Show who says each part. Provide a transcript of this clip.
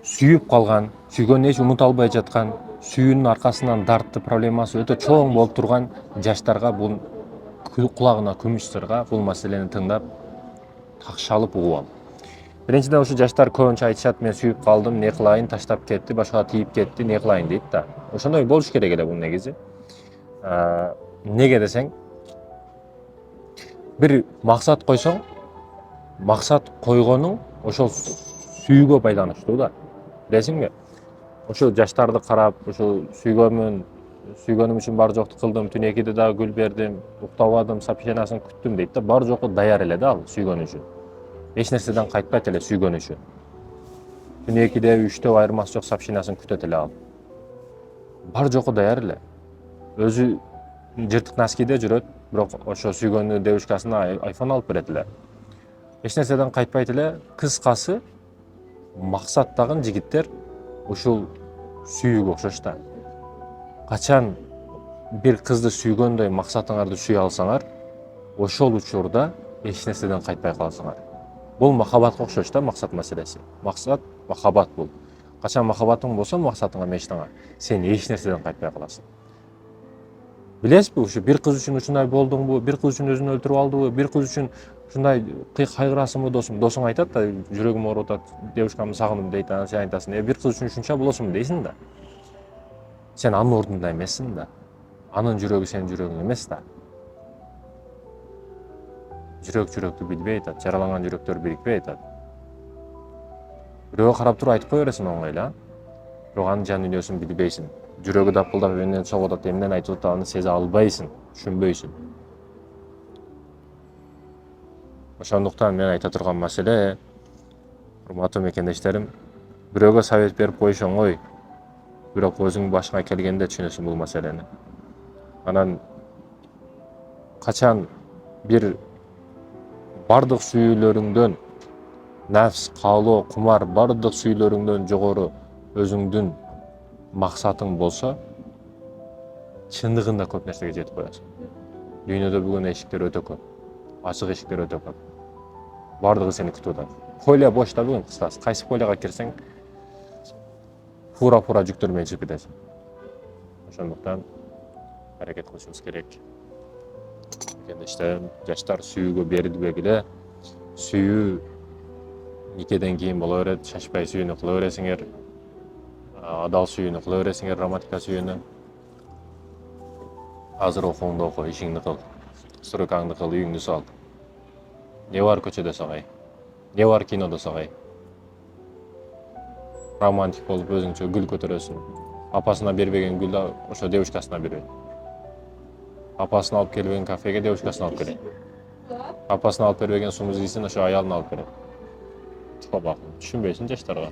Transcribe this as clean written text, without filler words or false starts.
Speaker 1: сүйүп калган, сүйгөнүн эч унута албай жаткан, сүйүүнүн аркасынан дартты проблемасы өтө чоң болуп турган жаштарга бул кулагына күмүш сырга бул маселени тыңдап такшалып угуп ал. Биринчиден ушу жаштар көбүнчө айтышат, мен сүйүп калдым, не кылайын, таштап кетти, башкага тийип кетти, не кылайын дейт да. Ошондой болуш керек эле бул негизи. Неге десең, бир максат койсоң, максат койгонуң ошол сүйүүгө байланыштуу да. Билесиңби? Ошол жаштарды карап, ошол сүйгөнүм үчүн бар жокту кылдым, түн 2-де дагы гүл бердим, уктабадым, сапшенасын күттүм дейт да. Бар жоку даяр эле да ал сүйгөн үчүн. Эч нерседен кайтпайт эле сүйгөн үчүн. Түн 2-де, 3-тө айырмасы жок, сапшенасын күтөт эле ал. Бар жоку даяр эле. Өзү жыртык носкиде жүрөт, бирок ошо сүйгөнү девушкасына айфон алып берет эле. Эч нерседен кайтпайт эле. Кыскасы, максаттаган жигиттер ушул сүйүүгө окшош да. Качан бир кызды сүйгөндөй максатыңарды сүйө алсаңар, ошол учурда эч нерседен кайтпай каласыңар. Бул махабатка окшош да, максат маселеси. Максат, махабат бул. Качан махабатың болсо максатыңа, мечтаңа, сен эч нерседен кайтпай каласың. Билесизби, ушу бир кыз үчүн ушундай болдуңбу, бир кыз үчүн өзүн өлтүрүп алдыбы, бир кыз үчүн ушундай кайгырасыңбы досум? Досуң айтат да, жүрөгүм ооруп атат, девушкамды сагындым дейт, анан сен айтасың, бир кыз үчүн ушунча болосуңбу дейсиң да. Сен анын ордунда эмессиң да. Анын жүрөгү сенин жүрөгүң эмес да. Жүрөк жүрөктү билбей атат, жараланган жүрөктөр бирикпей атат. Бирөөгө карап туруп айтып кое бересиң оңой эле, бирок анын жан дүйнөсүн билбейсиң. Жүрөгү дапылдап эмнени согуп атат, эмнени айтып атат, аны сезе албайсың, түшүнбөйсүң. Ошондуктан мен айта турган маселе, урматтуу мекендештерим, бирөөгө совет берип коюш оңой, бирок өзүңүн башыңа келгенде түшүнөсүң бул маселени. Анан качан бир бардык сүйүүлөрүңдөн, нафс, каалоо, кумар, бардык сүйүүлөрүңдөн жогору өзүңдүн максатың болсо, чындыгында көп нерсеге жетип коесуң. Дүйнөдө бүгүн эшиктер өтө көп, ачык эшиктер өтө көп. Бардыгы сени күтүп атат. Поле бош да бүгүн, кыскасы. Кайсы полега кирсең, фура жүктөр менен чыгып кетесиң. Ошондуктан аракет кылышыбыз керек. Мекендештерим, жаштар сүйүүгө берилбегиле. Сүйүү никеден кийин боло берет, шашпай сүйүүнү кыла бересиңер. Адал сүйүүнү кыла бересиңер, романтика сүйүүнү. Азыр окууңду оку, ишиңди кыл, суракаңды кыл, үйүңдү сал. Не бар көчөдө сагай, не бар кинодо сагай. Романтик болуп өзүңчө гүл көтөрөсүң. Апасына бербеген гүлдү ошо девушкасына бербейт. Апасына алып келбеген кафеге девушкасына алып келет. Апасына алып бербеген смузисин ошо аялына алып берет. Түшүнбөйсүң жаштарга.